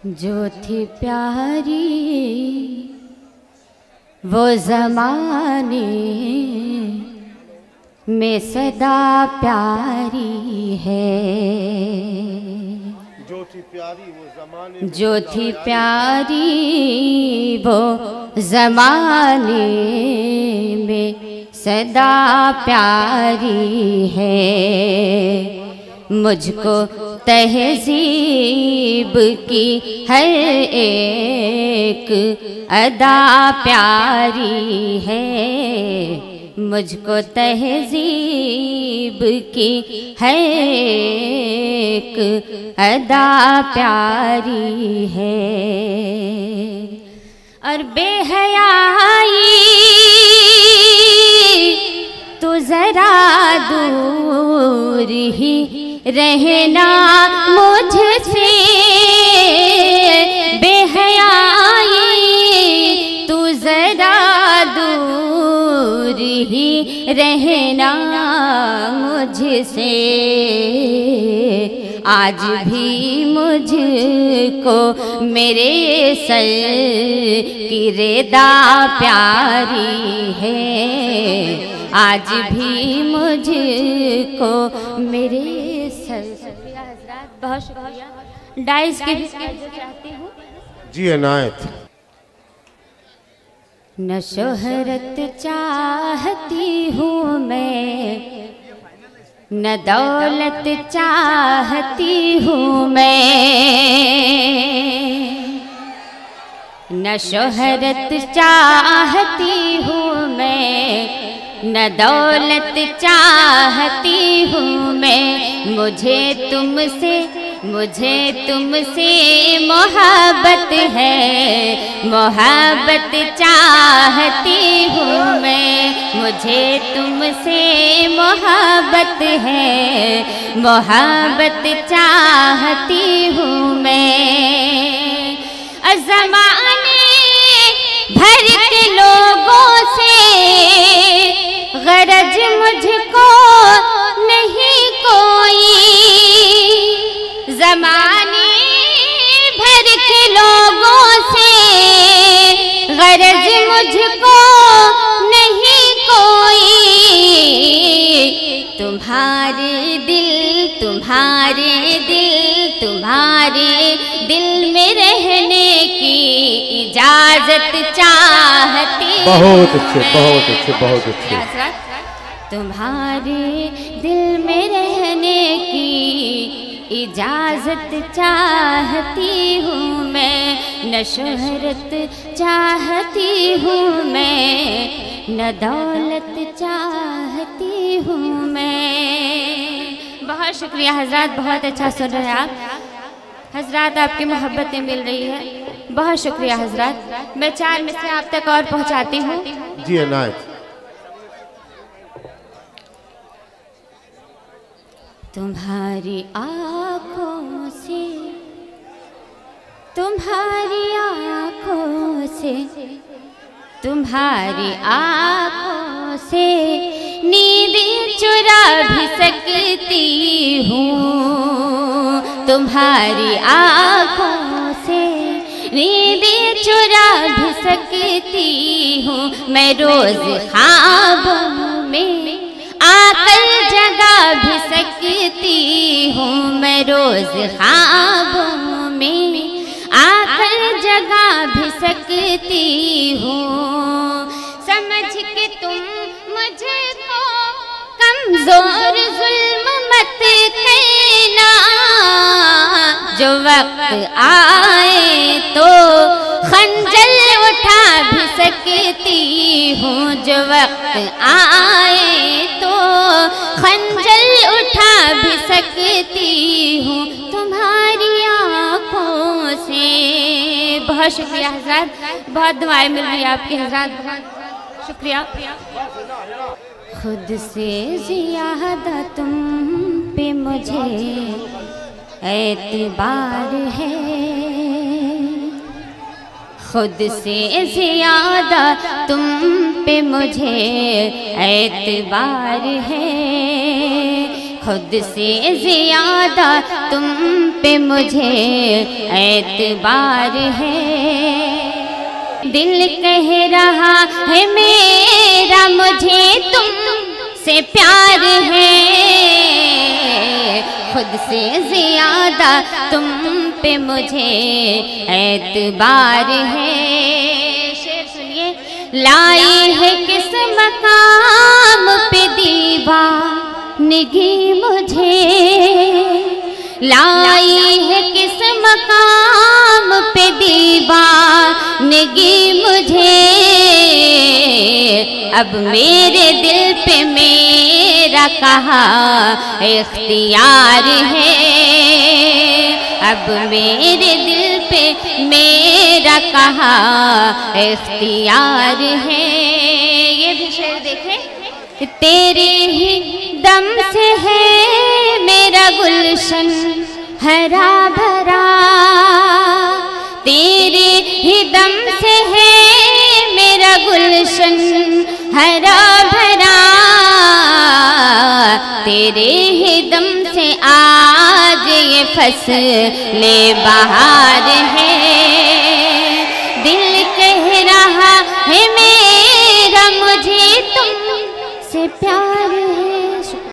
जो थी प्यारी वो ज़माने में सदा प्यारी है। जो थी प्यारी वो ज़माने जो थी प्यारी वो ज़माने में सदा प्यारी है। मुझको तहज़ीब की हर एक अदा प्यारी है। मुझको तहज़ीब की हर एक अदा प्यारी है। और बेहयाई तो ज़रा दूर ही रहना मुझसे। बेहयाई तू ज़रा दूर ही रहना मुझसे। आज भी मुझको मेरे सर की रेदा प्यारी है। आज भी मुझको मेरे सर। शुक्रिया हज़रात, बहुत शुक्रिया। डाइस के भी चाहती हूँ जी इनायत। न शोहरत चाहती हूँ मैं, न दौलत चाहती हूँ मैं। न शोहरत चाहती हूँ मैं, न दौलत चाहती हूँ मैं। मुझे तुमसे मोहब्बत है, मोहब्बत चाहती हूँ मैं। मुझे तुमसे मोहब्बत है, मोहब्बत चाहती हूँ मैं। ज़माने भर के लोगों से गरज मुझको नहीं कोई। ज़माने भर के लोगों से गरज मुझको नहीं कोई। तुम्हारे दिल में रहने की इजाज़त चाहती। बहुत अच्छे, बहुत अच्छे, बहुत अच्छे। तुम्हारे दिल में रहने की इजाज़त चाहती हूँ मैं। न शोहरत चाहती हूँ मैं, न दौलत चाहती हूँ मैं। बहुत शुक्रिया हज़रात, बहुत अच्छा सुन रहे हैं आप हज़रात। आपकी मोहब्बतें मिल रही है, बहुत शुक्रिया हज़रात। मैं 4 मिसरे आप तक और पहुँचाती हूँ जी इनायत। तुम्हारी आँखों से, तुम्हारी आँखों से, तुम्हारी आँखों से नींद चुरा भी सकती हूँ। तुम्हारी आँखों से नींद चुरा भी सकती हूँ मैं। रोज़ ख्वाबों में आकर जगा भी सकती हूँ मैं। रोज़ ख्वाबों में आकर जगा भी सकती हूँ। समझ के तुम मुझको कमज़ोर ज़ुल्म मत कहना। जो वक्त आए तो खंजर उठा भी सकती हूँ। जो वक्त आए तो खंजर उठा भी सकती हूँ तुम्हारी आँखों से। बहुत शुक्रिया हज़रात, बहुत दुआएं मिल रही है आपकी हज़रात, बहुत शुक्रिया। खुद से ज़्यादा तुम पे मुझे एतबार है। खुद से ज़्यादा तुम पे मुझे एतबार है। خود سے زیادہ تم پہ مجھے اعتبار ہے، دل کہہ رہا ہے میرا مجھے تم سے پیار ہے، خود سے زیادہ تم پہ مجھے اعتبار ہے۔ شعر سنیے، لائی ہے کس مقام پہ دیوانگی مجھے، لائی ہے کس مقام پہ دیوانگی مجھے، اب میرے دل پہ میرا کہاں اختیار ہے، اب میرے دل پہ میرا کہاں اختیار ہے۔ یہ بھی شعر دیکھیں، تیرے ہی دم سے ہے میرا گلشن ہرا بھرا، تیرے ہی دم سے ہے میرا گلشن ہرا بھرا، تیرے ہی دم سے آج یہ فصل بہار ہے، دل کہہ رہا ہے میرا مجھے تم سے پیار ہے۔